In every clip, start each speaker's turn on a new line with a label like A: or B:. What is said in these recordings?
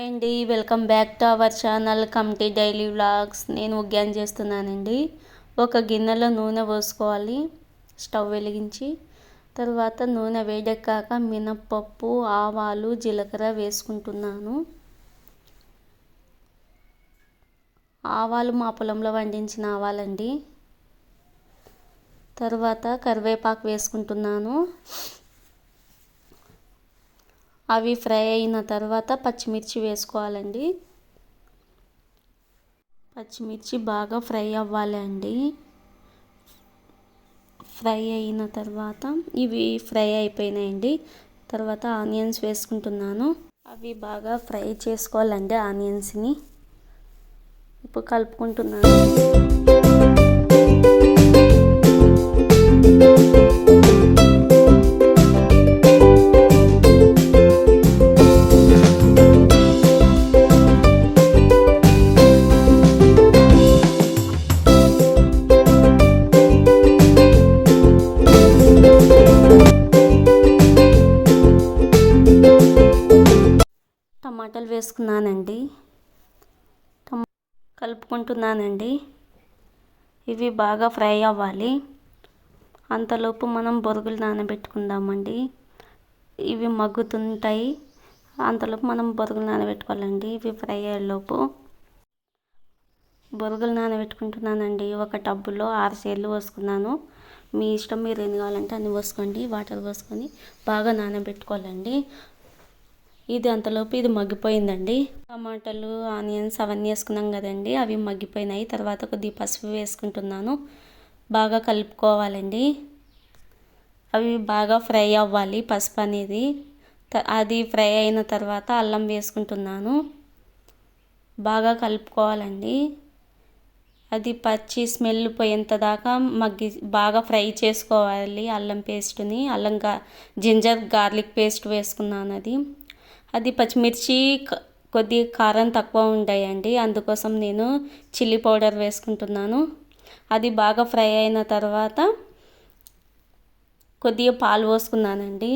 A: Hi అండి, welcome back to our channel committee daily vlogs. నేను ఉగ్గాని చేస్తున్నానండి. ఒక గిన్నెలో నూనె పోసుకోవాలి, స్టవ్ వెలిగించి. తర్వాత నూనె వేడెక్కాక మినప్పప్పు, ఆవాలు, జీలకర్ర వేసుకుంటున్నాను. ఆవాలు మా పొలంలో పండించిన ఆవాలండి. తర్వాత కరివేపాకు వేసుకుంటున్నాను. అవి ఫ్రై అయిన తర్వాత పచ్చిమిర్చి వేసుకోవాలండి. పచ్చిమిర్చి బాగా ఫ్రై అవ్వాలండి. ఫ్రై అయిన తర్వాత ఇవి ఫ్రై అయిపోయినాయండి. తర్వాత ఆనియన్స్ వేసుకుంటున్నాను. అవి బాగా ఫ్రై చేసుకోవాలండి ఆనియన్స్ని. ఇప్పుడు కలుపుకుంటున్నాను. టమాటాలు వేసుకున్నానండి. కలుపుకుంటున్నానండి. ఇవి బాగా ఫ్రై అవ్వాలి. అంతలోపు మనం బొరుగులు నానబెట్టుకుందామండి. ఇవి మగ్గుతుంటాయి. అంతలోపు మనం బొరుగులు నానబెట్టుకోవాలండి. ఇవి ఫ్రై అయ్యేలోపు బొరుగులు నానబెట్టుకుంటున్నానండి. ఒక టబ్బులో 6 సేర్లు పోసుకున్నాను. మీ ఇష్టం, మీరు ఎన్ని కావాలంటే అన్ని పోసుకోండి. వాటర్ పోసుకొని బాగా నానబెట్టుకోవాలండి. ఇది అంతలోపు ఇది మగ్గిపోయిందండి. టమాటాలు, ఆనియన్స్ అవన్నీ వేసుకున్నాం కదండి, అవి మగ్గిపోయినాయి. తర్వాత కొద్దిగా పసుపు వేసుకుంటున్నాను. బాగా కలుపుకోవాలండి. అవి బాగా ఫ్రై అవ్వాలి. పసుపు అనేది అది ఫ్రై అయిన తర్వాత అల్లం వేసుకుంటున్నాను. బాగా కలుపుకోవాలండి. అది పచ్చి స్మెల్ పోయేంత దాకా బాగా ఫ్రై చేసుకోవాలి. అల్లం పేస్ట్ని, జింజర్ గార్లిక్ పేస్ట్ వేసుకున్నాను. అది పచ్చిమిర్చి కొద్దిగా కారం తక్కువ ఉంటాయండి, అందుకోసం నేను చిల్లీ పౌడర్ వేసుకుంటున్నాను. అది బాగా ఫ్రై అయిన తర్వాత కొద్దిగా పాలు పోసుకున్నానండి.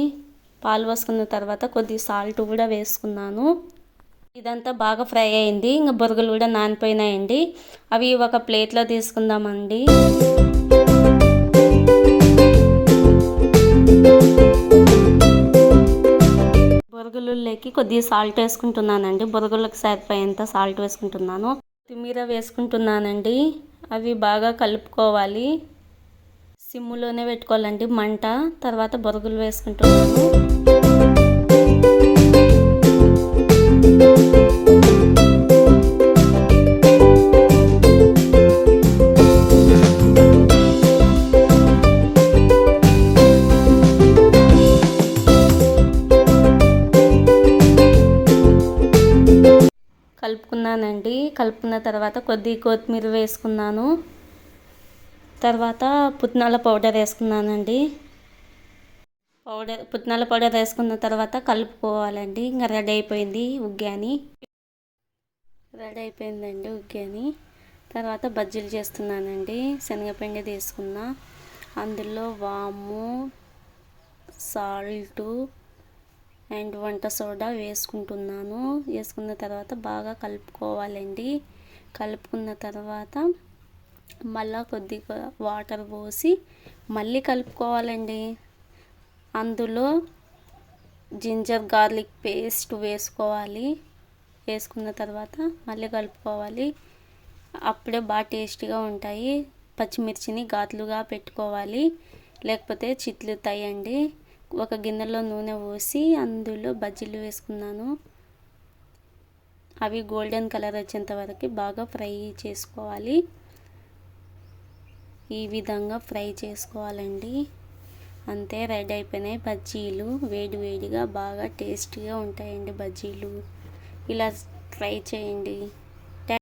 A: పాలు పోసుకున్న తర్వాత కొద్దిగా సాల్ట్ కూడా వేసుకున్నాను. ఇదంతా బాగా ఫ్రై అయింది. ఇంకా బొరుగులు కూడా నానిపోయినాయండి. అవి ఒక ప్లేట్లో తీసుకుందామండి. బొరుగులకి కొద్దిగా సాల్ట్ వేసుకుంటున్నానండి. బొరుగులకు సరిపోయేంత సాల్ట్ వేసుకుంటున్నాను. కొత్తిమీర వేసుకుంటున్నానండి. అవి బాగా కలుపుకోవాలి. సిమ్లోనే పెట్టుకోవాలండి మంట. తర్వాత బొరుగులు వేసుకుంటున్నాను. కలుపుకున్నానండి. కలుపుకున్న తర్వాత కొద్దిగా కొత్తిమీర వేసుకున్నాను. తర్వాత పుట్నాల పౌడర్ వేసుకున్నానండి. పుట్నాల పౌడర్ వేసుకున్న తర్వాత కలుపుకోవాలండి. ఇంకా రెడీ అయిపోయింది ఉగ్గాని. రెడీ అయిపోయిందండి ఉగ్గాని. తర్వాత బజ్జీలు చేస్తున్నానండి. శనగపిండి తీసుకున్నా, అందులో వాము, సాల్టు అండ్ వంట సోడా వేసుకుంటున్నాను. వేసుకున్న తర్వాత బాగా కలుపుకోవాలండి. కలుపుకున్న తర్వాత మళ్ళీ కొద్దిగా వాటర్ పోసి మళ్ళీ కలుపుకోవాలండి. అందులో జింజర్ గార్లిక్ పేస్ట్ వేసుకోవాలి. వేసుకున్న తర్వాత మళ్ళీ కలుపుకోవాలి. అప్పుడే బాగా టేస్టీగా ఉంటాయి. పచ్చిమిర్చిని ఘాట్లుగా పెట్టుకోవాలి, లేకపోతే చిట్లుతాయండి. ఒక గిన్నెలో నూనె పోసి అందులో బజ్జీలు వేసుకున్నాను. అవి గోల్డెన్ కలర్ వచ్చేంత వరకు బాగా ఫ్రై చేసుకోవాలి. ఈ విధంగా ఫ్రై చేసుకోవాలండి. అంతే, రెడీ అయిపోయినాయి బజ్జీలు. వేడి వేడిగా బాగా టేస్టీగా ఉంటాయండి బజ్జీలు. ఇలా ట్రై చేయండి.